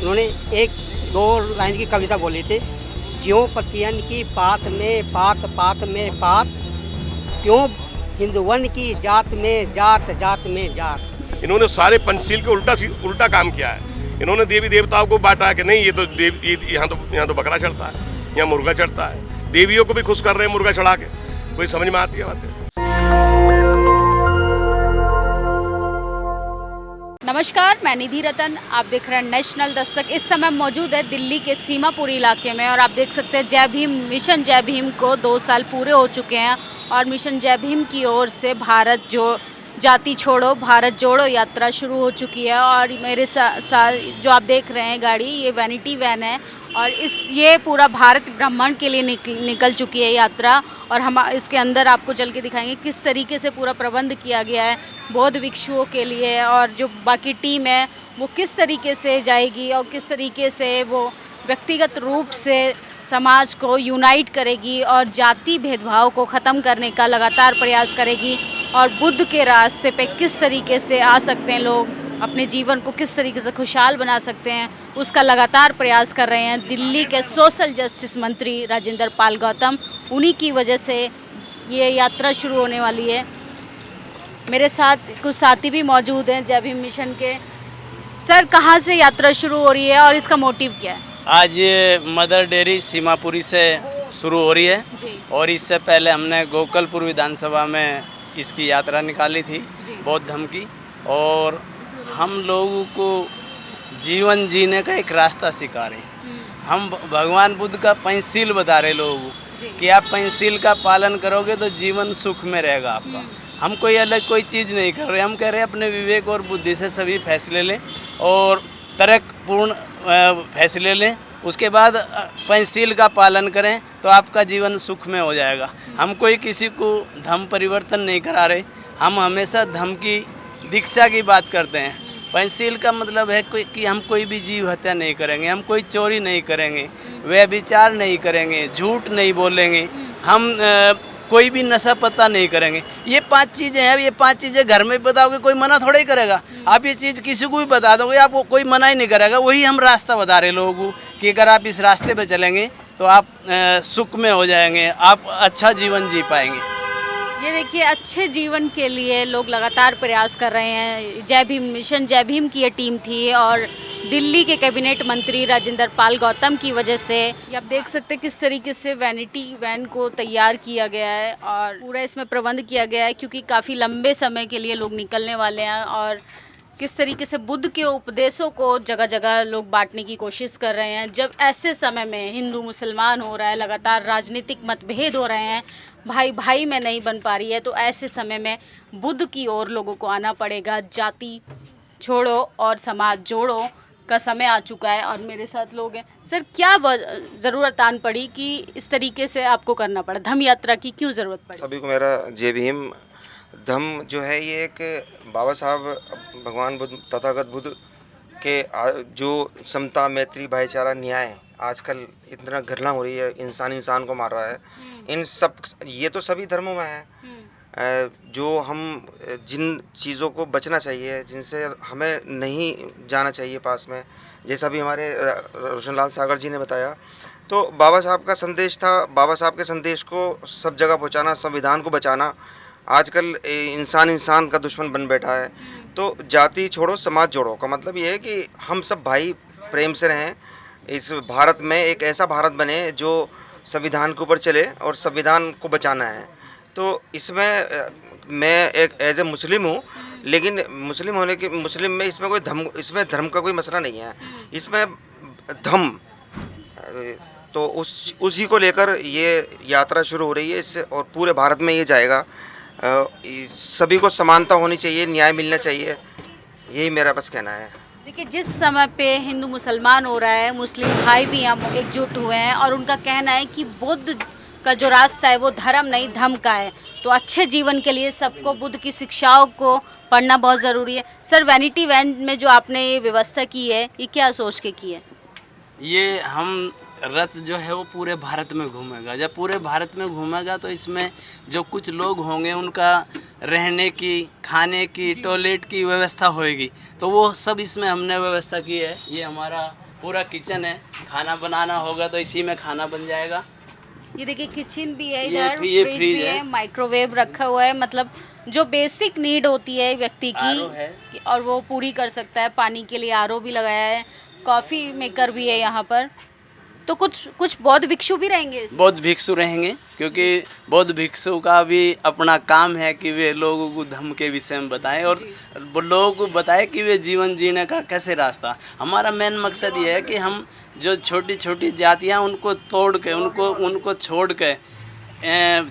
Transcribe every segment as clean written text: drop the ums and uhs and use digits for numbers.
उन्होंने एक दो लाइन की कविता बोली थी, क्यों पतियन की पात में पात पात में पात, क्यों हिंदुवन की जात में जात जात में जात। इन्होंने सारे पंचशील के उल्टा काम किया है। इन्होंने देवी देवताओं को बांटा कि नहीं, ये तो यहाँ तो बकरा चढ़ता है, यहाँ मुर्गा चढ़ता है। देवियों को भी खुश कर रहे हैं मुर्गा चढ़ा के। कोई समझ में आती है बातें? नमस्कार, मैं निधि रतन, आप देख रहे हैं नेशनल दस्तक। इस समय मौजूद है दिल्ली के सीमापुरी इलाके में और आप देख सकते हैं जय भीम मिशन जय भीम को 2 साल पूरे हो चुके हैं और मिशन जय भीम की ओर से भारत जो जाति छोड़ो भारत जोड़ो यात्रा शुरू हो चुकी है। और मेरे साथ जो आप देख रहे हैं गाड़ी, ये वैनिटी वैन है और ये पूरा भारत भ्रमण के लिए निकल चुकी है यात्रा। और हम इसके अंदर आपको चल के दिखाएंगे किस तरीके से पूरा प्रबंध किया गया है बौद्ध भिक्षुओं के लिए, और जो बाकी टीम है वो किस तरीके से जाएगी और किस तरीके से वो व्यक्तिगत रूप से समाज को यूनाइट करेगी और जाति भेदभाव को ख़त्म करने का लगातार प्रयास करेगी, और बुद्ध के रास्ते पे किस तरीके से आ सकते हैं लोग, अपने जीवन को किस तरीके से खुशहाल बना सकते हैं, उसका लगातार प्रयास कर रहे हैं दिल्ली के सोशल जस्टिस मंत्री राजेंद्र पाल गौतम। उन्हीं की वजह से ये यात्रा शुरू होने वाली है। मेरे साथ कुछ साथी भी मौजूद हैं जय भीम मिशन के। सर, कहाँ से यात्रा शुरू हो रही है और इसका मोटिव क्या है? आज ये मदर डेयरी सीमापुरी से शुरू हो रही है जी। और इससे पहले हमने गोकलपुर विधानसभा में इसकी यात्रा निकाली थी बौद्ध धर्म की। और हम लोगों को जीवन जीने का एक रास्ता सिखा रहे। हम भगवान बुद्ध का पंचशील बता रहे लोगों को कि आप पंचशील का पालन करोगे तो जीवन सुख में रहेगा आपका। हम कोई अलग कोई चीज़ नहीं कर रहे, हम कह रहे हैं अपने विवेक और बुद्धि से सभी फैसले लें और तर्कपूर्ण फैसले लें, उसके बाद पंचशील का पालन करें तो आपका जीवन सुख में हो जाएगा। हम कोई किसी को धर्म परिवर्तन नहीं करा रहे, हम हमेशा धर्म की दीक्षा की बात करते हैं। पंचशील का मतलब है कि हम कोई भी जीव हत्या नहीं करेंगे, हम कोई चोरी नहीं करेंगे, व्यभिचार नहीं करेंगे, झूठ नहीं बोलेंगे, हम कोई भी नशा पता नहीं करेंगे। ये 5 चीज़ें हैं। ये 5 चीज़ें घर में बताओगे कोई मना थोड़ा ही करेगा। आप ये चीज़ किसी को भी बता दोगे आपको कोई मना ही नहीं करेगा। वही हम रास्ता बता रहे लोगों को कि अगर आप इस रास्ते पे चलेंगे तो आप सुख में हो जाएंगे, आप अच्छा जीवन जी पाएंगे। ये देखिए, अच्छे जीवन के लिए लोग लगातार प्रयास कर रहे हैं। जय भीम मिशन जय भीम की ये टीम थी और दिल्ली के कैबिनेट मंत्री राजेंद्र पाल गौतम की वजह से ये आप देख सकते हैं किस तरीके से वैनिटी वैन को तैयार किया गया है और पूरा इसमें प्रबंध किया गया है, क्योंकि काफ़ी लंबे समय के लिए लोग निकलने वाले हैं। और किस तरीके से बुद्ध के उपदेशों को जगह जगह लोग बांटने की कोशिश कर रहे हैं। जब ऐसे समय में हिंदू मुसलमान हो रहा है, लगातार राजनीतिक मतभेद हो रहे हैं, भाई भाई में नहीं बन पा रही है, तो ऐसे समय में बुद्ध की ओर लोगों को आना पड़ेगा। जाति छोड़ो और समाज जोड़ो का समय आ चुका है। और मेरे साथ लोग हैं। सर, क्या ज़रूरत आन पड़ी कि इस तरीके से आपको करना पड़ा? धम्म यात्रा की क्यों ज़रूरत पड़ी? सभी को मेरा जय भीम। धम्म जो है ये एक बाबा साहब भगवान बुद्ध तथागत बुद्ध के जो समता मैत्री भाईचारा न्याय आजकल इतना घृणा हो रही है, इंसान को मार रहा है, इन सब ये तो सभी धर्मों में है। जो हम जिन चीज़ों को बचना चाहिए, जिनसे हमें नहीं जाना चाहिए पास में, जैसा भी हमारे रोशनलाल सागर जी ने बताया, तो बाबा साहब का संदेश था। बाबा साहब के संदेश को सब जगह पहुंचाना, संविधान को बचाना। आजकल इंसान का दुश्मन बन बैठा है। तो जाति छोड़ो समाज जोड़ो का मतलब ये है कि हम सब भाई प्रेम से रहें, इस भारत में एक ऐसा भारत बने जो संविधान के ऊपर चले और संविधान को बचाना है। तो इसमें मैं एक एज ए मुस्लिम हूँ, लेकिन मुस्लिम होने के मुस्लिम में इसमें धर्म का कोई मसला नहीं है, इसमें धम्म। तो उसी को लेकर ये यात्रा शुरू हो रही है इससे, और पूरे भारत में ये जाएगा। सभी को समानता होनी चाहिए, न्याय मिलना चाहिए, यही मेरा बस कहना है। देखिए, जिस समय पे हिंदू मुसलमान हो रहा है, मुस्लिम भाई भी हम एकजुट हुए हैं और उनका कहना है कि बुद्ध का जो रास्ता है वो धर्म नहीं धम्म का है। तो अच्छे जीवन के लिए सबको बुद्ध की शिक्षाओं को पढ़ना बहुत ज़रूरी है। सर, वैनिटी वैन में जो आपने ये व्यवस्था की है, ये क्या सोच के की है? ये हम रथ जो है वो पूरे भारत में घूमेगा। जब पूरे भारत में घूमेगा तो इसमें जो कुछ लोग होंगे उनका रहने की, खाने की, टॉयलेट की व्यवस्था होएगी, तो वो सब इसमें हमने व्यवस्था की है। ये हमारा पूरा किचन है, खाना बनाना होगा तो इसी में खाना बन जाएगा। ये देखिए किचन भी है, ये इधर ये फ्रिज फ्रिज भी है, है। माइक्रोवेव रखा हुआ है, मतलब जो बेसिक नीड होती है व्यक्ति RO है। की और वो पूरी कर सकता है। पानी के लिए आरओ भी लगाया है, कॉफ़ी मेकर भी है यहाँ पर। तो कुछ बौद्ध भिक्षु भी रहेंगे इसमें? बौद्ध भिक्षु रहेंगे, क्योंकि बौद्ध भिक्षु का भी अपना काम है कि वे लोगों को धम्म के विषय में बताएं और वो लोगों को बताएं कि वे जीवन जीने का कैसे रास्ता। हमारा मेन मकसद ये है कि हम जो छोटी छोटी जातियां उनको तोड़ के उनको छोड़ के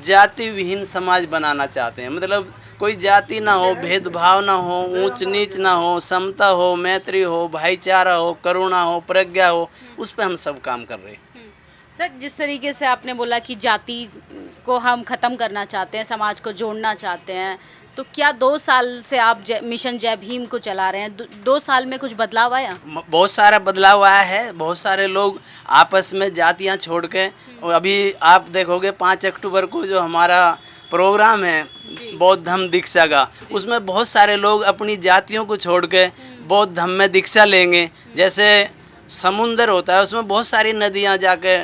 जाति विहीन समाज बनाना चाहते हैं। मतलब कोई जाति ना हो, भेदभाव ना हो, ऊंच नीच ना हो, समता हो, मैत्री हो, भाईचारा हो, करुणा हो, प्रज्ञा हो, उस पर हम सब काम कर रहे हैं। सर, जिस तरीके से आपने बोला कि जाति को हम ख़त्म करना चाहते हैं, समाज को जोड़ना चाहते हैं, तो क्या 2 साल से आप मिशन जय भीम को चला रहे हैं? 2 साल में कुछ बदलाव आया? बहुत सारा बदलाव आया है। बहुत सारे लोग आपस में जातियां छोड़ के, अभी आप देखोगे 5 अक्टूबर को जो हमारा प्रोग्राम है बौद्ध धम्म दीक्षा का, उसमें बहुत सारे लोग अपनी जातियों को छोड़ के बौद्ध धम्म में दीक्षा लेंगे। जैसे समुंदर होता है, उसमें बहुत सारी नदियां जाके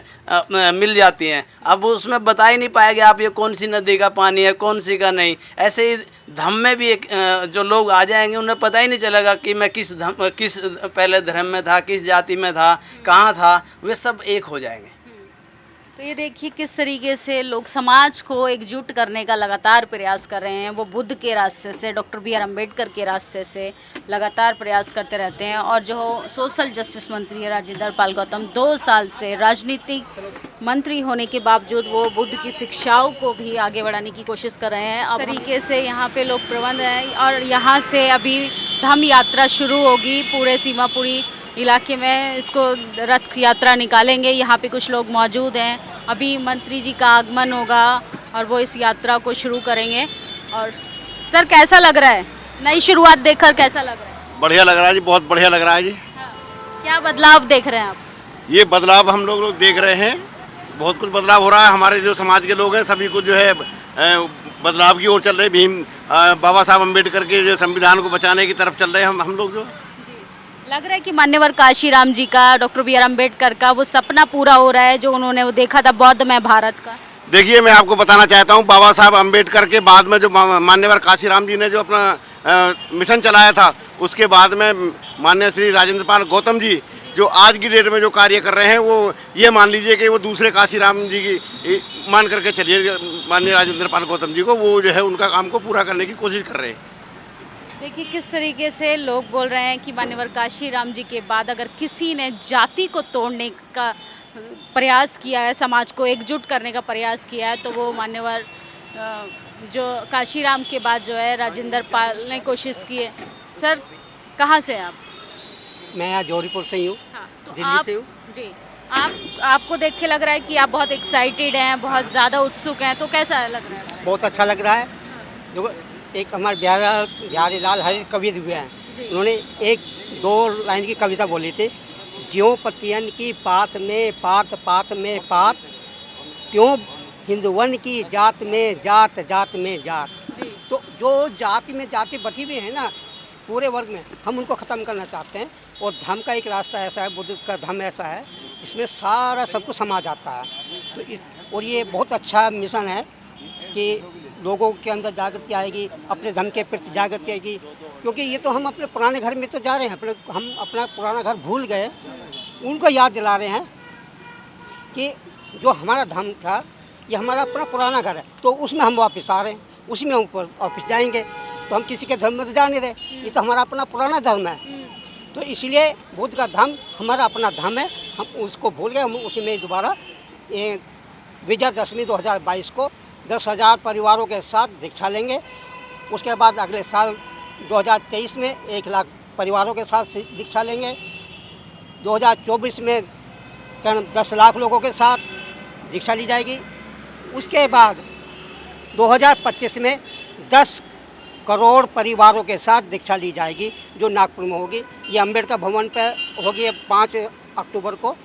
मिल जाती हैं। अब उसमें बता ही नहीं पाएंगे आप ये कौन सी नदी का पानी है, कौन सी का नहीं। ऐसे ही धम्म में भी एक जो लोग आ जाएंगे उन्हें पता ही नहीं चलेगा कि मैं किस पहले धर्म में था, किस जाति में था, कहाँ था। वे सब एक हो जाएंगे। तो ये देखिए किस तरीके से लोग समाज को एकजुट करने का लगातार प्रयास कर रहे हैं। वो बुद्ध के रास्ते से, डॉक्टर बी आर अम्बेडकर के रास्ते से लगातार प्रयास करते रहते हैं। और जो सोशल जस्टिस मंत्री है राजेंद्र पाल गौतम, 2 साल से राजनीतिक मंत्री होने के बावजूद वो बुद्ध की शिक्षाओं को भी आगे बढ़ाने की कोशिश कर रहे हैं। इस तरीके से यहाँ पे लोग प्रबंध हैं और यहाँ से अभी धम्म यात्रा शुरू होगी। पूरे सीमापुरी इलाके में इसको रथ यात्रा निकालेंगे। यहाँ पे कुछ लोग मौजूद हैं। अभी मंत्री जी का आगमन होगा और वो इस यात्रा को शुरू करेंगे। और सर, कैसा लग रहा है? नई शुरुआत देखकर कैसा लग रहा है? बढ़िया लग रहा है जी, बहुत बढ़िया लग रहा है जी। हाँ। क्या बदलाव देख रहे हैं आप? ये बदलाव हम लोग देख रहे हैं, बहुत कुछ बदलाव हो रहा है। हमारे जो समाज के लोग हैं सभी को जो है बदलाव की ओर चल रहे। भीम बाबा साहब अम्बेडकर के जो संविधान को बचाने की तरफ चल रहे हैं हम लोग। जो लग रहा है कि मान्यवर काशीराम जी का, डॉक्टर बी आर अम्बेडकर का वो सपना पूरा हो रहा है जो उन्होंने वो देखा था बौद्ध में भारत का। देखिए, मैं आपको बताना चाहता हूँ, बाबा साहब अम्बेडकर के बाद में जो मान्यवर काशीराम जी ने जो अपना मिशन चलाया था, उसके बाद में माननीय श्री राजेंद्र पाल गौतम जी जो आज की डेट में जो कार्य कर रहे हैं, वो ये मान लीजिए कि वो दूसरे काशीराम जी की मान करके चलिए। माननीय राजेंद्र पाल गौतम जी को वो जो है उनका काम को पूरा करने की कोशिश कर रहे हैं। देखिए किस तरीके से लोग बोल रहे हैं कि मान्यवर काशीराम जी के बाद अगर किसी ने जाति को तोड़ने का प्रयास किया है, समाज को एकजुट करने का प्रयास किया है, तो वो मान्यवर जो काशीराम के बाद जो है राजेंद्र पाल ने कोशिश की है। सर, कहाँ से हैं आप? मैं यहाँ जौहरीपुर से ही हूँ। हाँ, तो दिल्ली से हूँ। जी, आपको देख के लग रहा है कि आप बहुत एक्साइटेड हैं, बहुत ज़्यादा उत्सुक हैं, तो कैसा लग रहा है? बहुत अच्छा लग रहा है। जो एक हमारे बिहारी लाल हरि कवि हुए हैं, उन्होंने 1-2 लाइन की कविता बोली थी, ज्यों पतियन की पात में पात, पात में पात, त्यों हिंदुवन की जात में जात, जात में जात। तो जो जाति में जाति बटी हुई है ना पूरे वर्ग में, हम उनको ख़त्म करना चाहते हैं। और धर्म का एक रास्ता ऐसा है, बुद्ध का धर्म ऐसा है जिसमें सारा सब कुछ समा जाता है। तो और ये बहुत अच्छा मिशन है कि लोगों के अंदर जागृति आएगी, अपने धर्म के प्रति जागृति आएगी। क्योंकि ये तो हम अपने पुराने घर में तो जा रहे हैं, हम अपना पुराना घर भूल गए, उनको याद दिला रहे हैं कि जो हमारा धर्म था ये हमारा अपना पुराना घर है, तो उसमें हम वापस आ रहे हैं, उसी में हम वापस जाएंगे। तो हम किसी के धर्म में तो जा नहीं रहे, ये तो हमारा अपना पुराना धर्म है। तो इसलिए बुद्ध का धर्म हमारा अपना धर्म है, हम उसको भूल गए। हम उसी में दोबारा विजयदशमी 2022 को 10,000 परिवारों के साथ दीक्षा लेंगे। उसके बाद अगले साल 2023 में 1 लाख परिवारों के साथ दीक्षा लेंगे। 2024 में 10 लाख लोगों के साथ दीक्षा ली जाएगी। उसके बाद 2025 में 10 करोड़ परिवारों के साथ दीक्षा ली जाएगी, जो नागपुर में होगी। ये अम्बेडकर भवन पे होगी 5 अक्टूबर को,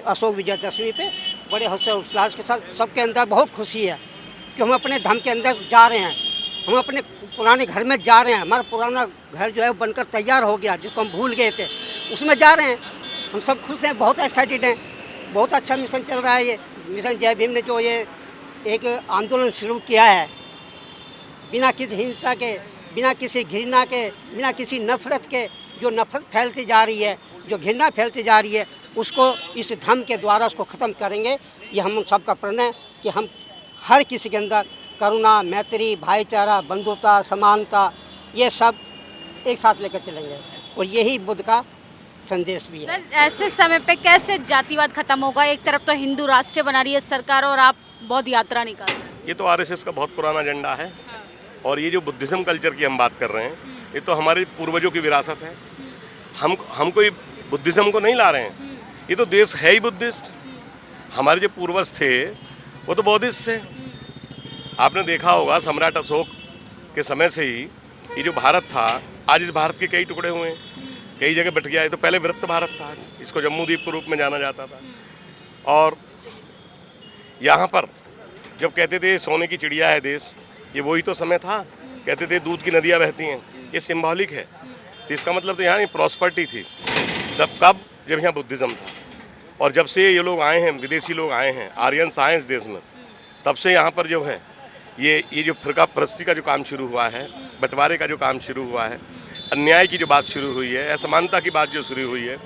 अशोक विजयदशमी पे। बड़े हर्ष उल्लास के साथ सबके अंदर बहुत खुशी है कि हम अपने धर्म के अंदर जा रहे हैं, हम अपने पुराने घर में जा रहे हैं। हमारा पुराना घर जो है बनकर तैयार हो गया, जिसको हम भूल गए थे, उसमें जा रहे हैं। हम सब खुश हैं, बहुत एक्साइटेड हैं। बहुत अच्छा मिशन चल रहा है ये मिशन जय भीम ने जो ये एक आंदोलन शुरू किया है, बिना किसी हिंसा के, बिना किसी घृणा के, बिना किसी नफरत के, जो नफरत फैलती जा रही है, जो घृणा फैलती जा रही है, उसको इस धम्म के द्वारा उसको ख़त्म करेंगे। ये हम सबका प्रण है कि हम हर किसी के अंदर करुणा, मैत्री, भाईचारा, बंधुता, समानता, ये सब एक साथ लेकर चलेंगे और यही बुद्ध का संदेश भी है। सर, ऐसे समय पे कैसे जातिवाद खत्म होगा? एक तरफ तो हिंदू राष्ट्र बना रही है सरकार और आप बहुत यात्रा निकाल रहे हैं। ये तो आरएसएस का बहुत पुराना एजेंडा है और ये जो बुद्धिज़्म कल्चर की हम बात कर रहे हैं, ये तो हमारे पूर्वजों की विरासत है। हम कोई बुद्धिज़्म को नहीं ला रहे हैं, ये तो देश है ही बुद्धिस्ट। हमारे जो पूर्वज थे वो तो बौद्धिस्ट थे। आपने देखा होगा सम्राट अशोक के समय से ही ये जो भारत था, आज इस भारत के कई टुकड़े हुए हैं, कई जगह बट गया है। तो पहले वृत्त भारत था, इसको जम्मूद्वीप के रूप में जाना जाता था। और यहाँ पर जब कहते थे सोने की चिड़िया है देश, ये वही तो समय था। कहते थे दूध की नदियाँ बहती हैं, ये सिंबॉलिक है। तो इसका मतलब तो यहाँ प्रॉस्पर्टी थी। तब कब? जब यहाँ बुद्धिज़्म था। और जब से ये लोग आए हैं, विदेशी लोग आए हैं, आर्यंस आए इस देश में, तब से यहाँ पर जो है ये जो फिरका परस्ती का जो काम शुरू हुआ है, बंटवारे का जो काम शुरू हुआ है, अन्याय की जो बात शुरू हुई है, असमानता की बात जो शुरू हुई है,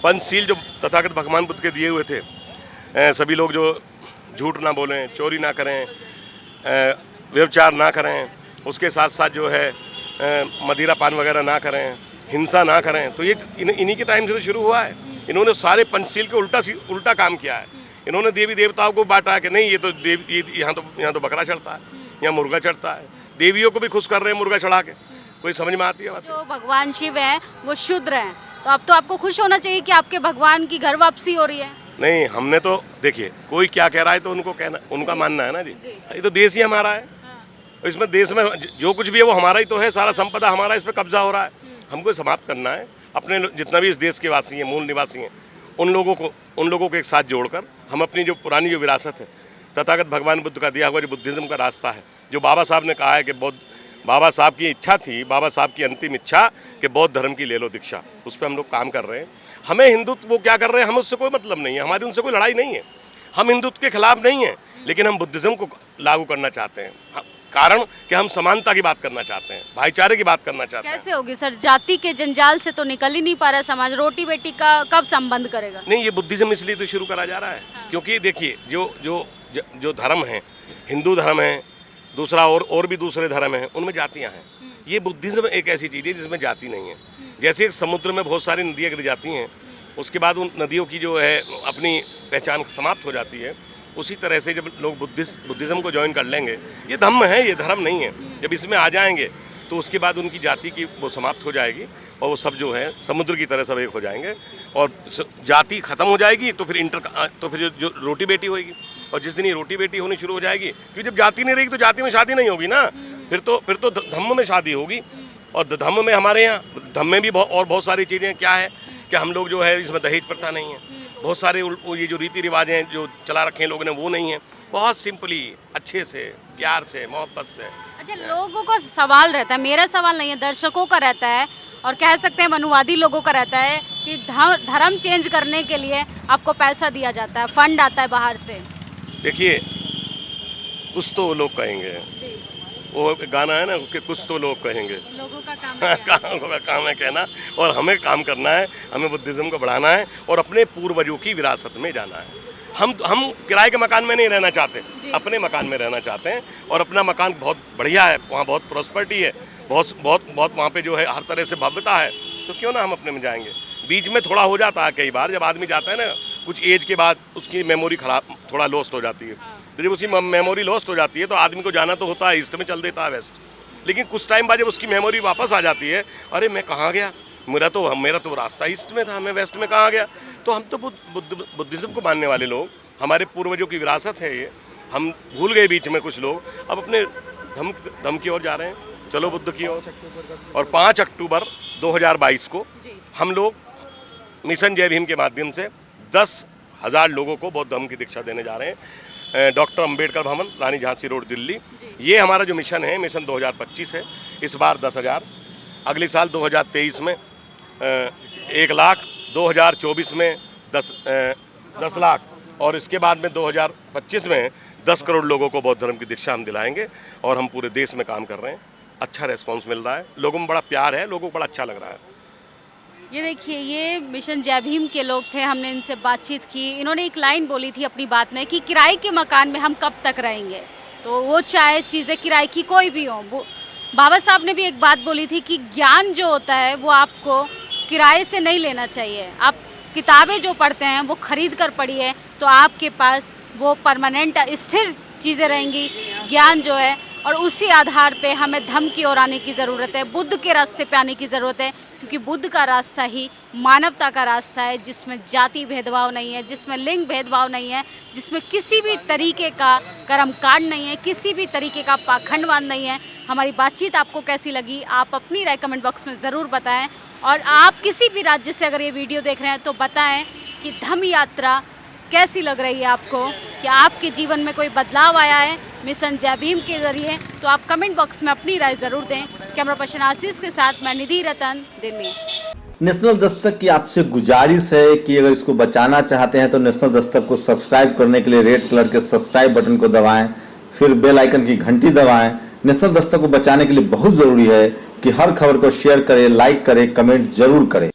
पंचशील जो तथागत भगवान बुद्ध के दिए हुए थे, सभी लोग जो झूठ ना बोलें, चोरी ना करें, व्यभिचार ना करें, उसके साथ साथ जो है मदिरा पान वगैरह ना करें, हिंसा ना करें, तो ये इन्हीं के टाइम से तो शुरू हुआ है। इन्होंने सारे पंचशील के उल्टा काम किया है। इन्होंने देवी देवताओं को बांटा कि नहीं, ये तो यहाँ तो बकरा चढ़ता है, यहाँ मुर्गा चढ़ता है। देवियों को भी खुश कर रहे हैं मुर्गा चढ़ा के। कोई समझ में आती है बात? जो भगवान शिव हैं वो शुद्र हैं, तो अब तो आपको खुश होना चाहिए कि आपके भगवान की घर वापसी हो रही है। नहीं, हमने तो देखिए कोई क्या कह रहा है तो उनको कहना, उनका मानना है ना जी। ये तो देश ही हमारा है। इसमें देश में जो कुछ भी है वो हमारा ही तो है, सारा संपदा हमारा, इस पर कब्जा हो रहा है। हमको समाप्त करना है। अपने जितना भी इस देश के वासी हैं, मूल निवासी हैं, उन लोगों को एक साथ जोड़कर हम अपनी जो पुरानी जो विरासत है, तथागत भगवान बुद्ध का दिया हुआ जो बुद्धिज़्म का रास्ता है, जो बाबा साहब ने कहा है कि बाबा साहब की इच्छा थी, बाबा साहब की अंतिम इच्छा कि बौद्ध धर्म की ले लो दीक्षा, उस पर हम लोग काम कर रहे हैं। हमें हिंदुत्व वो क्या कर रहे हैं, हमें उससे कोई मतलब नहीं है, हमारी उनसे कोई लड़ाई नहीं है। हम हिंदुत्व के खिलाफ नहीं हैं, लेकिन हम बुद्धिज़्म को लागू करना चाहते हैं। कारण कि हम समानता की बात करना चाहते हैं, भाईचारे की बात करना चाहते हैं। कैसे होगी सर? जाति के जंजाल से तो निकल ही नहीं पा रहा समाज। रोटी बेटी का कब संबंध करेगा? नहीं, ये बुद्धिज़्म इसलिए तो शुरू करा जा रहा है क्योंकि देखिए जो धर्म है, हिंदू धर्म है, दूसरा और भी दूसरे धर्म हैं, उनमें जातियाँ हैं। ये बुद्धिज़्म एक ऐसी चीज़ है जिसमें जाति नहीं है। जैसे एक समुद्र में बहुत सारी नदियाँ गिर जाती हैं, उसके बाद उन नदियों की जो है अपनी पहचान समाप्त हो जाती है, उसी तरह से जब लोग बुद्धिज़्म को ज्वाइन कर लेंगे, ये धम्म है, ये धर्म नहीं है, जब इसमें आ जाएंगे तो उसके बाद उनकी जाति की वो समाप्त हो जाएगी और वो सब जो है समुद्र की तरह सब एक हो जाएंगे और जाति खत्म हो जाएगी। तो फिर जो रोटी बेटी होगी, और जिस दिन ये रोटी बेटी होनी शुरू हो जाएगी, क्योंकि जब जाति नहीं रहेगी तो जाति में शादी नहीं होगी ना, फिर तो धम्म में शादी होगी। और धम्म में हमारे यहाँ धम्म में भी बहुत सारी चीज़ें क्या है कि हम लोग जो है इसमें दहेज प्रथा नहीं है, बहुत सारे ये जो रीति रिवाज हैं जो चला रखे हैं लोगों ने वो नहीं है। बहुत सिंपली, अच्छे से, प्यार से, मोहब्बत से। अच्छा, लोगों का सवाल रहता है, मेरा सवाल नहीं है, दर्शकों का रहता है और कह सकते हैं मनुवादी लोगों का रहता है कि धर्म चेंज करने के लिए आपको पैसा दिया जाता है, फंड आता है बाहर से। देखिए, कुछ तो लोग कहेंगे, वो गाना है ना कि कुछ तो लोग कहेंगे, लोगों का काम है कहना, और हमें काम करना है, हमें बुद्धिज़्म को बढ़ाना है और अपने पूर्वजों की विरासत में जाना है। हम किराए के मकान में नहीं रहना चाहते, अपने मकान में रहना चाहते हैं और अपना मकान बहुत बढ़िया है, वहाँ बहुत प्रॉस्पेरिटी है, बहुत वहाँ पे जो है हर तरह से भव्यता है, तो क्यों ना हम अपने में जाएंगे। बीच में थोड़ा हो जाता है कई बार, जब आदमी जाता है ना कुछ एज के बाद उसकी मेमोरी खराब थोड़ा लॉस्ट हो जाती है, तो जब उसकी मेमोरी लॉस्ट हो जाती है तो आदमी को जाना तो होता है ईस्ट में, चल देता है वेस्ट। लेकिन कुछ टाइम बाद जब उसकी मेमोरी वापस आ जाती है, अरे मैं कहाँ गया, मेरा तो रास्ता ईस्ट में था, मैं वेस्ट में कहाँ गया। तो हम तो बुद्धिज़्म को मानने वाले लोग, हमारे पूर्वजों की विरासत है ये, हम भूल गए बीच में कुछ लोग, अब अपने धम की ओर जा रहे हैं, चलो बुद्ध की ओर। और 5 अक्टूबर 2022 को हम लोग मिशन जय भीम के माध्यम से 10,000 लोगों को बौद्ध धर्म की दीक्षा देने जा रहे हैं। डॉक्टर अंबेडकर भवन, रानी झांसी रोड, दिल्ली। ये हमारा जो मिशन है, मिशन 2025 है। इस बार 10,000, अगले साल 2023 में 2024 में 10 लाख और इसके बाद में 2025 में 10 करोड़ लोगों को बौद्ध धर्म की दीक्षा हम दिलाएंगे और हम पूरे देश में काम कर रहे हैं। अच्छा रिस्पांस मिल रहा है, लोगों में बड़ा प्यार है, लोगों को बड़ा अच्छा लग रहा है। ये देखिए, ये मिशन जय भीम के लोग थे, हमने इनसे बातचीत की। इन्होंने एक लाइन बोली थी अपनी बात में कि किराए के मकान में हम कब तक रहेंगे, तो वो चाहे चीज़ें किराए की कोई भी हो। बाबा साहब ने भी एक बात बोली थी कि ज्ञान जो होता है वो आपको किराए से नहीं लेना चाहिए। आप किताबें जो पढ़ते हैं वो खरीद कर पढ़िए तो आपके पास वो परमानेंट स्थिर चीज़ें रहेंगी, ज्ञान जो है। और उसी आधार पे हमें धम्म की ओर आने की ज़रूरत है, बुद्ध के रास्ते पे आने की ज़रूरत है, क्योंकि बुद्ध का रास्ता ही मानवता का रास्ता है, जिसमें जाति भेदभाव नहीं है, जिसमें लिंग भेदभाव नहीं है, जिसमें किसी भी तरीके का कर्मकांड नहीं है, किसी भी तरीके का पाखंडवाद नहीं है। हमारी बातचीत आपको कैसी लगी, आप अपनी राय कमेंट बॉक्स में ज़रूर बताएं। और आप किसी भी राज्य से अगर ये वीडियो देख रहे हैं तो बताएं कि धम्म यात्रा कैसी लग रही है आपको, कि आपके जीवन में कोई बदलाव आया है मिशन जय भीम के ज़रिए। तो आप कमेंट बॉक्स में अपनी राय ज़रूर दें। कैमरा पर्सन आशीष के साथ मैं निधि रतन, दिल्ली। नेशनल दस्तक की आपसे गुजारिश है कि अगर इसको बचाना चाहते हैं तो नेशनल दस्तक को सब्सक्राइब करने के लिए रेड कलर के सब्सक्राइब बटन को दबाएं, फिर बेल आइकन की घंटी दबाएं। नेशनल दस्तक को बचाने के लिए बहुत जरूरी है कि हर खबर को शेयर करें, लाइक करें, कमेंट जरूर करें।